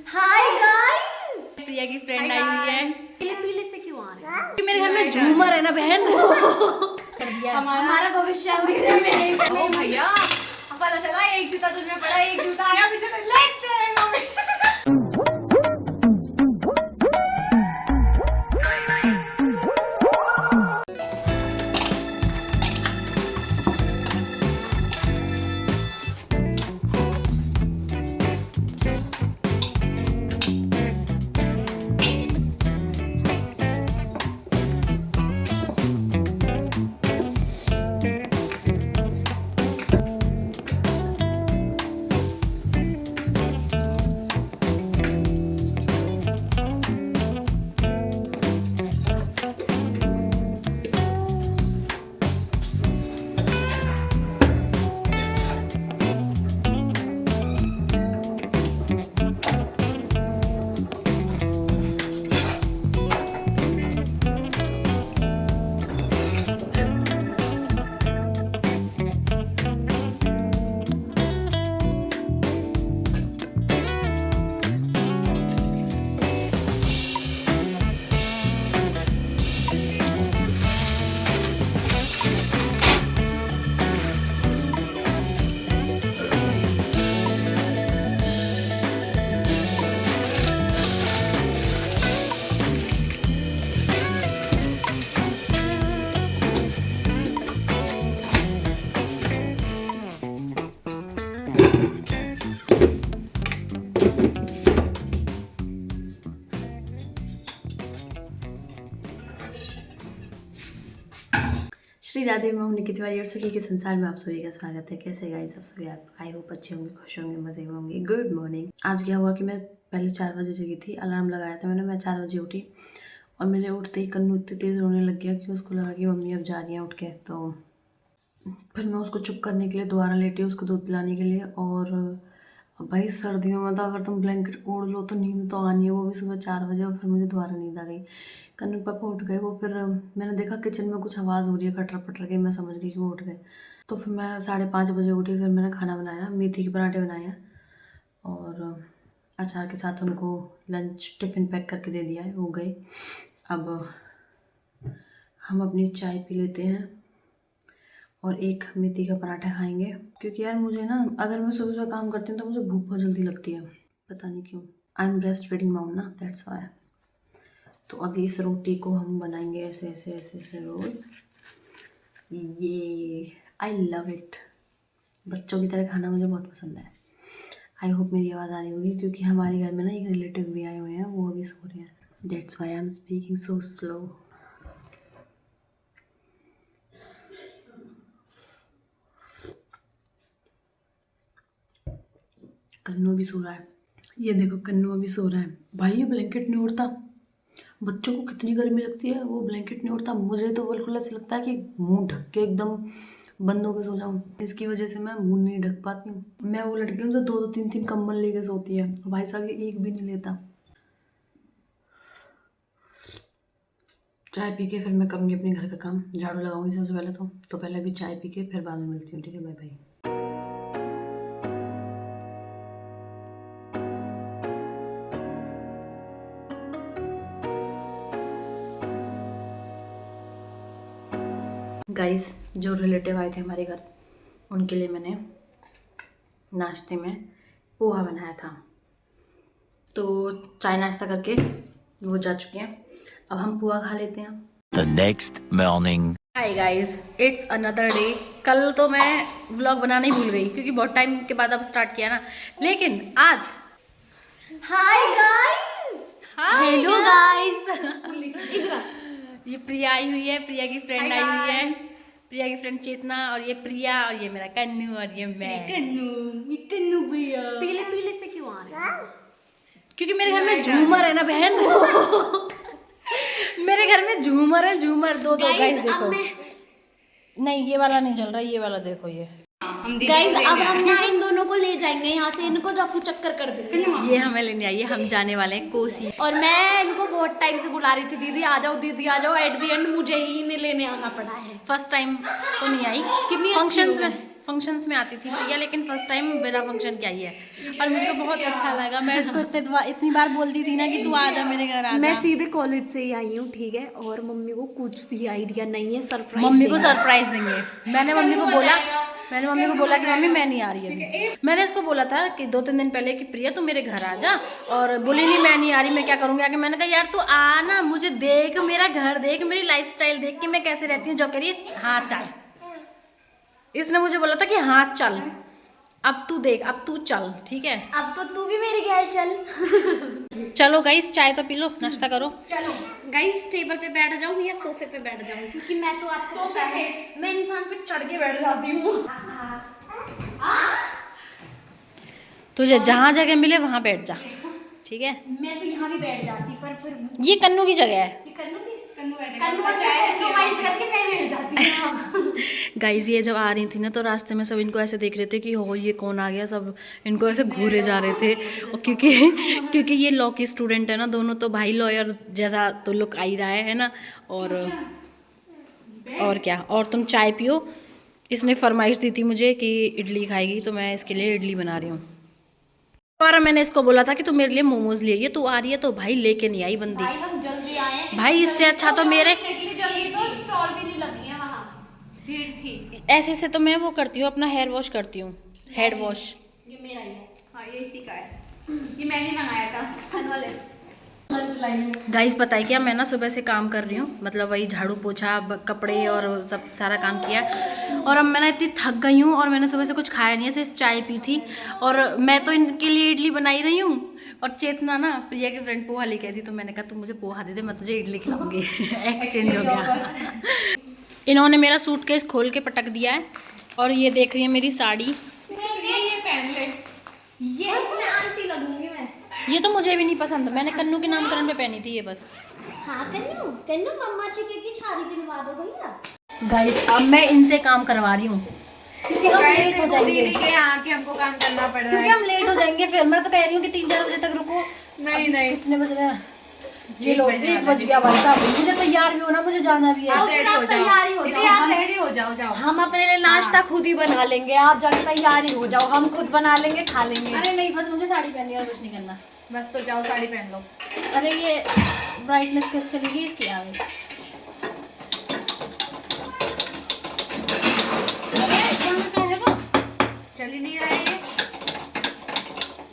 Hi guys, प्रिया की friend I हुई है। पीले पीले से क्यों आ रहे हैं? क्योंकि मेरे घर में झूमर है ना बहन। हमारा भविष्य अंधेरे में है। ओ भैया, पता चला एक जूता तुझमें पड़ा, एक जूता आया पीछे से लेट रहेगा मैं। श्री राधे, मैं हूं निकिता तिवारी और सखी के संसार में आप सभी का स्वागत है। कैसे गाइस आप सभी? आप आई होप अच्छे होंगे, खुश होंगे, मजे में होंगे। Good morning. आज क्या हुआ कि मैं पहले 4 बजे जगी थी, अलार्म लगाया था मैंने। मैं 4 बजे उठी और मेरे उठते ही कन्नू इतनी तेज़ रोने लग गया कि उसको लगा कि मम्मी अब जा रही है उठ के। तो फिर मैं उसको चुप करने के लिए दोबारा लेटी, उसको दूध पिलाने के लिए। और भाई सर्दियों में तो अगर तुम ब्लैंकेट ओढ़ लो तो नींद तो आनी है, वो भी सुबह 4 बजे। और फिर मुझे दोबारा नींद आ गई। कन्नू पापा उठ गए, वो फिर मैंने देखा किचन में कुछ आवाज़ हो रही है खटर पटर की, मैं समझ गई कि वो उठ गए। तो फिर मैं 5:30 बजे उठी, फिर मैंने खाना बनाया, मेथी के पराठे बनाए और अचार के साथ उनको लंच टिफ़िन पैक करके दे दिया है, वो गए। अब हम अपनी चाय पी लेते हैं और एक मेथी का पराठा खाएंगे, क्योंकि यार मुझे ना, अगर मैं सुबह सुबह काम करती हूँ तो मुझे भूख बहुत जल्दी लगती है, पता नहीं क्यों। I am breast feeding mom ना, दैट्स वाई। तो अभी इस रोटी को हम बनाएंगे ऐसे ऐसे ऐसे ऐसे रोल। ये आई लव इट। बच्चों की तरह खाना मुझे बहुत पसंद है। आई होप मेरी आवाज़ आ रही होगी, क्योंकि हमारे घर में ना एक रिलेटिव भी आए हुए हैं, वो अभी सो रहे हैं। That's why I am speaking so slow. Kannu भी सो रहा है, ये देखो कन्नू अभी सो रहा है। भाई ये ब्लैंकेट नहीं उड़ता। बच्चों को कितनी गर्मी लगती है, वो ब्लैंकेट नहीं उड़ता। मुझे तो बिल्कुल ऐसा लगता है कि मुंह ढक के एकदम बंद होकर सो जाऊँ। इसकी वजह से मैं मुंह नहीं ढक पाती हूँ। मैं वो लड़की हूँ जो 2-2 3-3 कंबल लेके सोती है। भाई साहब ये एक भी नहीं लेता। चाय पी के फिर मैं करूँगी अपने घर का काम, झाड़ू लगाऊंगी सबसे पहले। तो पहले अभी चाय पी के फिर बाद में मिलती हूँ, ठीक है? Bye bye. गाइस, जो रिलेटिव आए थे हमारे घर, उनके लिए मैंने नाश्ते में पोहा बनाया था। तो चाय नाश्ता करके वो जा चुके हैं, अब हम पोहा खा लेते हैं। The next morning. Hi guys, it's another day. कल तो मैं व्लॉग बनाना ही भूल गई, क्योंकि बहुत टाइम के बाद अब स्टार्ट किया ना। लेकिन आज हाय गाइस, हेलो गाइस। इधर ये प्रिया आई हुई है, प्रिया की फ्रेंड आई हुई है। प्रिया की फ्रेंड चेतना, और ये प्रिया, और ये मेरा कन्नू, और ये मैं। कन्नू भैया पीले पीले से क्यों आ रहे हैं? क्योंकि मेरे घर में झूमर है ना बहन। मेरे घर में झूमर है, झूमर। दो गाइस देखो। नहीं, ये वाला नहीं चल रहा, ये वाला देखो। ये गाइस अब हम ना इन दोनों को ले जाएंगे यहाँ से, इनको रफू चक्कर कर देंगे। ये हमें लेने आई है, हम जाने वाले हैं कोसी। और मैं इनको बहुत टाइम से बुला रही थी, दीदी आ जाओ, दीदी आ जाओ। एट द एंड मुझे ही इन्हें लेने आना पड़ा है। फर्स्ट टाइम तो नहीं आई, कितनी फंक्शंस में फंक्शंस में आती थी प्रिया, लेकिन फर्स्ट टाइम बिना फंक्शन के आई है और मुझको बहुत अच्छा लगा। मैं इसको इतनी बार बोलती थी ना कि तू आ जा मेरे घर, आ जा। मैं सीधे कॉलेज से ही आई हूँ, ठीक है, और मम्मी को कुछ भी आइडिया नहीं है। सरप्राइज मम्मी को सरप्राइज देंगे। मैंने मम्मी को बोला कि मम्मी मैं नहीं आ रही अभी। मैंने इसको बोला था कि 2-3 दिन पहले कि प्रिया तू मेरे घर आ जा, और बोली नहीं मैं नहीं आ रही, मैं क्या करूँगी आके। मैंने कहा यार तू आ ना, मुझे देख, मेरा घर देख, मेरी लाइफस्टाइल देख कि मैं कैसे रहती हूँ। जो कह रही है हाँ चल। इसने मुझे बोला था कि हाँ चल, अब तू देख, अब तू चल, ठीक है। अब तो तू भी मेरे घर चल। चलो गाइस चाय तो पी लो, नाश्ता करो। चलो गाइस, टेबल पे बैठ जाऊँ या सोफे पे बैठ जाऊँ, क्योंकि मैं तो आपको पता है मैं इंसान पे चढ़ के बैठ जाती हूँ। तुझे जहाँ जगह मिले वहाँ बैठ जा, ठीक है। मैं तो यहाँ भी बैठ जाती, पर फिर ये कन्नू की जगह है। ये कन्नू compromise करके मैं बैठ जाती हूँ। गाइस ये जब आ रही थी ना तो रास्ते में सब इनको ऐसे देख रहे थे कि हो ये कौन आ गया, सब इनको ऐसे घूरे जा रहे थे। और क्योंकि ये लॉ की स्टूडेंट है ना दोनों, तो भाई लॉयर जैसा तो लुक आ ही रहा है ना। और क्या, और तुम चाय पियो। इसने फरमाइश दी थी मुझे कि इडली खाएगी, तो मैं इसके लिए इडली बना रही हूँ। और मैंने इसको बोला था कि तू मेरे लिए मोमोज ले, ये तू आ रही है तो भाई लेके नहीं आई बंदी। भाई हम जल्दी आए हैं। भाई इससे अच्छा तो मेरे इतनी जल्दी तो स्टॉल भी नहीं लगी है वहाँ। ठीक ऐसे से तो मैं वो करती हूँ, अपना हेयर वॉश करती हूँ, हेड वॉश। ये मेरा ही है। हाँ ये इसी का है, ये मैंने मंगाया था। खाने वाले गाइस पता है क्या, मैं ना सुबह से काम कर रही हूँ, मतलब वही झाड़ू पोछा कपड़े और सब सारा काम किया। और अब मैं ना इतनी थक गई हूँ, और मैंने सुबह से कुछ खाया नहीं है, सिर्फ चाय पी थी। और मैं तो इनके लिए इडली बनाई रही हूँ, और चेतना ना प्रिया की फ्रेंड पोहा लेके आई थी, तो मैंने कहा तू मुझे पोहा दे दे, मैं तुझे इडली खिलाऊंगी। एक्सचेंज हो गया। इन्होंने मेरा सूटकेस खोल के पटक दिया है, और ये देख रही है मेरी साड़ी। ये पहन ले। ये इसमें आंटी लगूंगी मैं। ये तो मुझे भी नहीं पसंद, मैंने कन्नू के नामकरण पे पहनी थी ये बस। हाँ कन्नू कन्नू मम्मा छिके की छारी दिलवा दो भैया। गाइस अब मैं इनसे काम करवा रही हूँ, क्योंकि हम लेट हो जाएंगे। दीदी के यहाँ के हमको काम करना पड़ रहा क्योंकि है। हम लेट हो जाएंगे फिर। मैं तो कह रही हूँ कि 3-4 बजे तक रुको। नहीं कितने बज रहे हैं? ये लो 1 बज गया भाई साहब। मुझे तैयार भी होना, मुझे जाना भी है। आप रेडी हो जाओ, तैयारी हो दीदी जाओ। आप रेडी हो जाओ। जाओ हम अपने लिए नाश्ता खुद ही बना लेंगे, आप जाके तैयारी हो जाओ, हम खुद बना लेंगे, खा लेंगे। अरे नहीं, बस मुझे साड़ी पहननी है और कुछ नहीं करना। बस तो जाओ साड़ी पहन लो। अरे ये ब्राइटनेस कैसे चलेगी इसकी? आ गई। चल ही नहीं रहा है ये।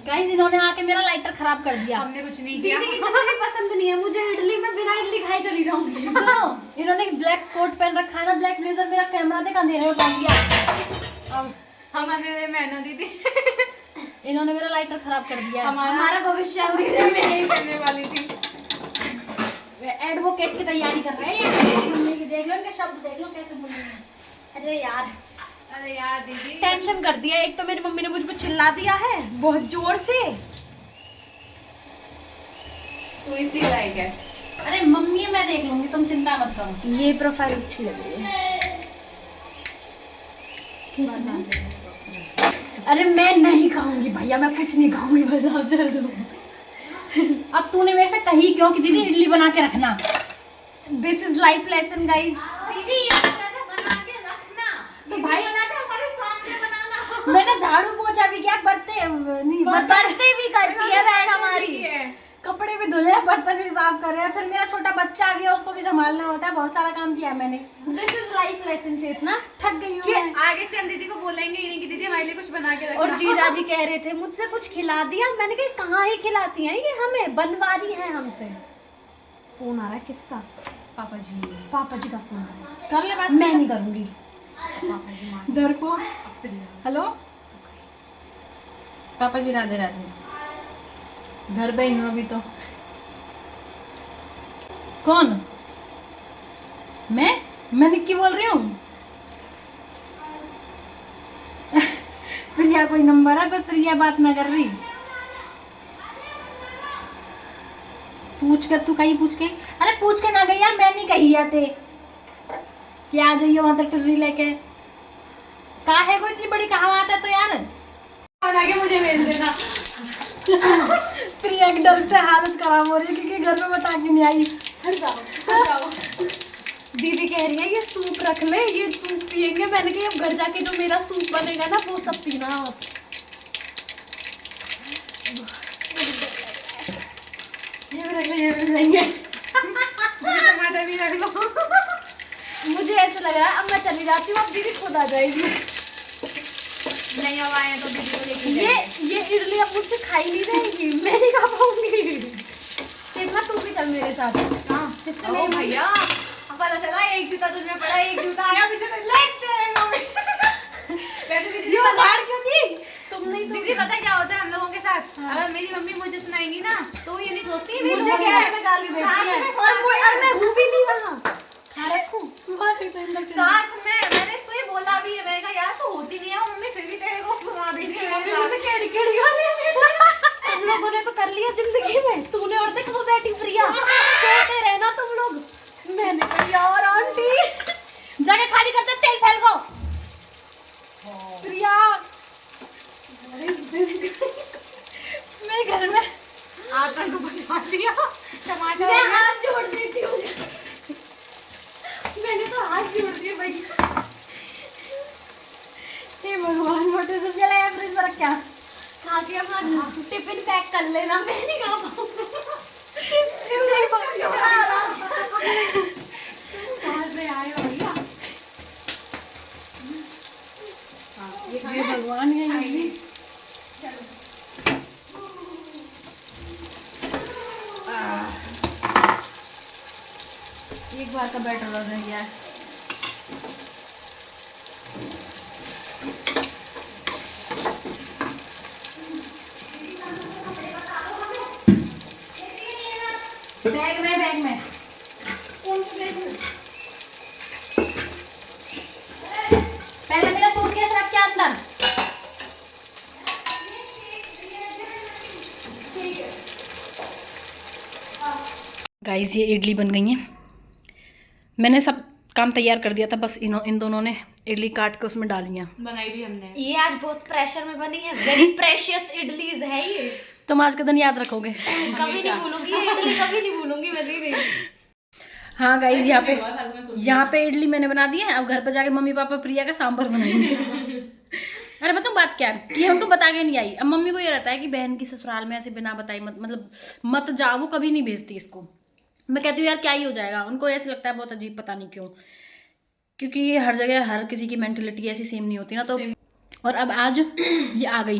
गाइस इन्होंने आके मेरा लाइटर खराब कर दिया। हमने कुछ नहीं किया। दीदी इतना भी पसंद नहीं है मुझे इडली, मैं बिना इडली खाए चली जाऊंगी। सुनो, इन्होंने ब्लैक कोट पहन रखा है ना, ब्लैक ब्लेजर। मेरा कैमरा देख अंधेरे में पहन दिया। अब हम अंधेरे में है ना दीदी। इन्होंने मेरा लाइटर खराब कर दिया। हमारा भविष्य अंधेरे में यही करने वाली थी। एडवोकेट की तैयारी कर रहे हैं। देख लो इनके शब्द, देख लो कैसे बोल रहे हैं। अरे यार अरे यार दीदी टेंशन कर दिया। एक तो मेरी मम्मी ने मुझ पर चिल्ला दिया है बहुत जोर से। तू इसी लायक है। अरे मम्मी मैं देख लूंगी, तुम चिंता मत करो। ये प्रोफाइल अच्छी लग रही है। अरे मैं नहीं खाऊंगी भैया, मैं कुछ नहीं खाऊंगी, बताओ चल दो। अब तूने मेरे से कही क्यों कि दीदी इडली बना के रखना? This is life lesson guys. दीदी ये बना के रखना। तो भाई बनाते हमारे सामने बनाना। मैंने झाड़ू पोछा भी किया, नहीं बर्तन भी करती है बहन हमारी। कपड़े भी धुले, बर्तन भी साफ कर रहे हैं, फिर मेरा छोटा बच्चा भी है उसको भी संभालना होता है। बहुत सारा काम किया मैंने। दिस इज लाइफ लेसन चेतना। थक गई हूँ कि मैं। आगे से हम दीदी को बोलेंगे ही नहीं कि दीदी हमारे लिए कुछ बना के रखना। और जीजा जी कह रहे थे मुझसे कुछ खिला दिया, मैंने कहा कहाँ ही खिलाती हैं ये, हमें बनवा रही है हमसे। फोन आ रहा है किसका? पापा पापा जी का फोन आ रहा है। कर ले बात। मैं नहीं करूंगी। डर को। हेलो पापा जी राधे राधे। घर पे ही हूँ अभी तो। कौन? मैं निक्की बोल रही हूँ। प्रिया कोई नंबर है, पर प्रिया बात ना कर रही। पूछ कर तू कहीं पूछ के? अरे पूछ के ना गई यार, मैं नहीं कही आते कि आ जाइए वहां तक टर्री लेके। का है कोई इतनी बड़ी कहावत है तो यार बना के मुझे भेज देना। प्रिया की डर से हालत खराब हो रही है, क्योंकि घर में बता के नहीं आई। हट जाओ। दीदी कह रही है ये सूप रख ले, ये सूप पियेंगे। मैंने कहा अब घर जाके जो मेरा सूप बनेगा ना वो सब पीना आप। ये भी रख ले, ये भी लेंगे। टमाटर भी रख लो। मुझे ऐसा लग रहा है अब मैं चली जाती हूँ, अब दीदी खुद आ जाएगी। नहीं अब आए तो दीदी को लेके ये इडली अब मुझसे खाई नहीं जाएगी, मैं नहीं खा पाऊंगी। चेतना तू भी चल मेरे साथ। हाँ जिससे ओ मेरी भैया पता चला एक जूता तुझमें पड़ा, एक जूता आया पीछे से लेट जाएगा। वैसे भी दीदी लाड़ क्यों थी? तुम नहीं तो दीदी पता क्या होता है हम लोगों के साथ, अगर मेरी मम्मी मुझे सुनाएंगी ना तो ये नहीं सोचती मुझे क्या है, मैं गाली देती है और मैं हूँ भी नहीं वहाँ। खा रखूं साथ में मैंने इसको ये बोला भी है, मैंने कहा यार तो होती नहीं है मम्मी फिर भी तेरे को सुना भी नहीं है। मुझे केड़ी केड़ी गाली तुम लोगों ने तो कर लिया जिंदगी में। तूने और देख वो बैठी प्रिया, सोते रहना तुम लोग। मैंने कहा यार आंटी जाके खाली करते तेल फैल को प्रिया मेरे घर में आटा को बचा लिया टमाटर। मैं हाथ जोड़ देती हूँ, मैंने तो हाथ जोड़ दिए भाई। हे भगवान मोटे से चला है फ्रिज में रखा खा के अपना टिफिन पैक कर लेना, मैं नहीं खा ये भगवान है ये। एक बार का बैटर रह गया है। बैग में पहले मेरा सूटकेस रख के अंदर। गाइस ये इडली बन गई है, मैंने सब काम तैयार कर दिया था, बस इन दोनों ने इडली काट के उसमें डाली है। बनाई भी हमने। ये आज बहुत प्रेशर में बनी है, वेरी प्रेशियस इडलीज है ये। तुम आज का दिन याद रखोगे। कभी नहीं भूलूंगी ये इडली, कभी नहीं भूलूंगी मैं दीदी। हाँ गाइस यहाँ पे इडली मैंने बना दी है, अब घर पे जाके मम्मी पापा प्रिया का सांभर बनाएंगे। अरे बताऊँ बात क्या है, ये हमको बता के नहीं आई। अब मम्मी को ये रहता है कि बहन की ससुराल में ऐसे बिना बताई मत जाओ, वो कभी नहीं भेजती इसको। मैं कहती हूँ यार क्या ही हो जाएगा, उनको ऐसे लगता है बहुत अजीब, पता नहीं क्यों, क्योंकि ये हर जगह हर किसी की मेंटलिटी ऐसी सेम नहीं होती ना। तो और अब आज ये आ गई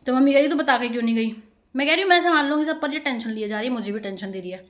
तो मम्मी कह रही तो बता के क्यों नहीं गई। मैं कह रही हूँ मैं संभाल लूँगी सब, पर ये टेंशन लिए जा रही है, मुझे भी टेंशन दे रही है।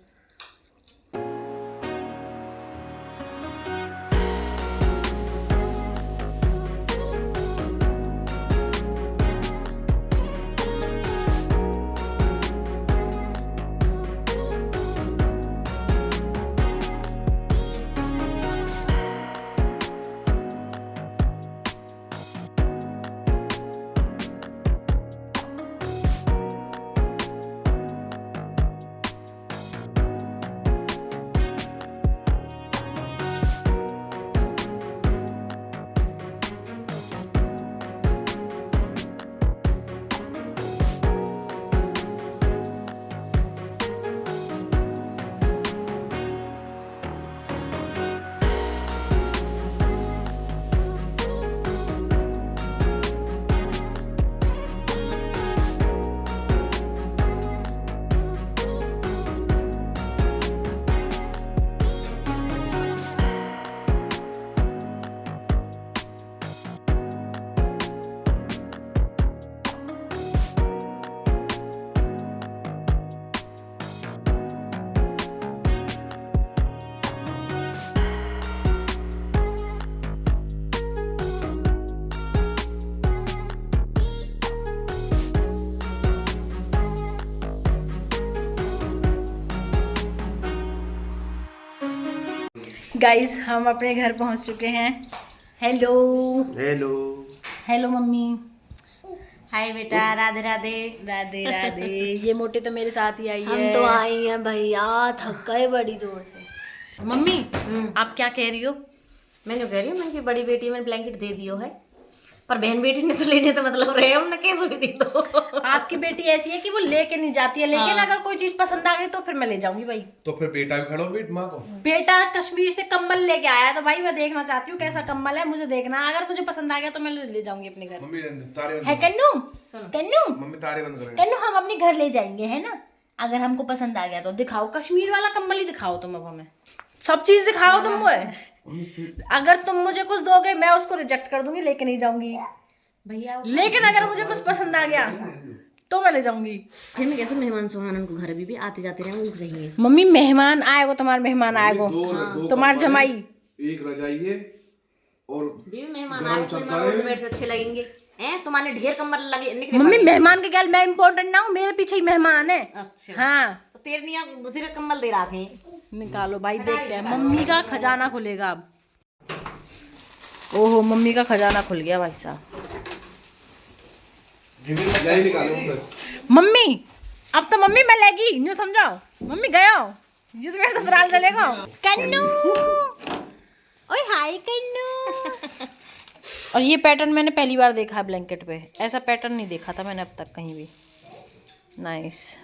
गाइस हम अपने घर पहुंच चुके हैं। Hello hello hello mummy. Hi बेटा, राधे राधे। राधे राधे। ये मोटे तो मेरे साथ ही आई है। हम तो आई हैं भैया, थक गए बड़ी जोर से। मम्मी आप क्या कह रही हो? मैं जो कह रही हूँ, मैं कि बड़ी बेटी मैंने ब्लैंकेट दे दियो है, पर बहन बेटी ने तो लेने तो मतलब रहे हमने कैसे भी दी दो। आपकी बेटी ऐसी है कि वो लेके नहीं जाती है, लेकिन अगर कोई चीज पसंद आ गई तो फिर मैं ले जाऊंगी भाई। तो फिर बेटा भी खड़ा हो बेट माँ को। बेटा कश्मीर से कंबल लेके आया है, तो भाई मैं देखना चाहती हूँ कैसा कंबल है, मुझे देखना। अगर मुझे पसंद आ गया तो मैं ले जाऊंगी अपने घर। मम्मी तारे बंद है कन्नू, कन्नू, मम्मी तारे बंद करेंगे। कन्नू हम अपने घर ले जाएंगे, है ना। अगर हमको पसंद आ गया तो दिखाओ, कश्मीर वाला कंबल ही दिखाओ तुम, अब हमें सब चीज दिखाओ तुम। अगर तुम मुझे कुछ दोगे मैं उसको रिजेक्ट कर दूंगी, लेके नहीं जाऊंगी भैया। लेकिन अगर मुझे कुछ पसंद आ गया तो मैं ले जाऊंगी। फिर मैं कैसे मेहमान सुहानन को घर भी आते जाते रहे उनको चाहिए। मम्मी मेहमान आएगो, तुम्हारे मेहमान आएगो, तुम्हारे जमाई। एक रजाई है और भी मेहमान आए कोई मारो बैठ अच्छे लगेंगे। हैं तुम्हारे ढेर कंबल लगे निकले। मम्मी मेहमान के गैल मैं इम्पोर्टेंट ना हूँ, मेरे पीछे ही मेहमान है। अच्छा हाँ तो तेरे निया बुधिर कंबल दे रहा थे। निकालो भाई, देखते हैं मम्मी का खजाना खुलेगा अब। ओहो मम्मी का खजाना खुल गया भाई साहब। रजाई निकालो फिर। मम्मी अब तो मम्मी मैं लेगी, न्यू समझाओ। मम्मी गया ये तो मेरे ससुराल चलेगा। कन्नू ओए हाय कन्नू। और ये पैटर्न मैंने पहली बार देखा है ब्लैंकेट पे, ऐसा पैटर्न नहीं देखा था मैंने अब तक कहीं भी। नाइस।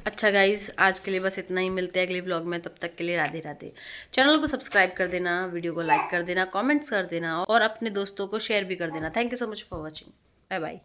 अच्छा गाइज आज के लिए बस इतना ही, मिलते हैं अगले व्लॉग में, तब तक के लिए राधे राधे। चैनल को सब्सक्राइब कर देना, वीडियो को लाइक कर देना, कमेंट्स कर देना और अपने दोस्तों को शेयर भी कर देना। Thank you so much for watching. Bye bye.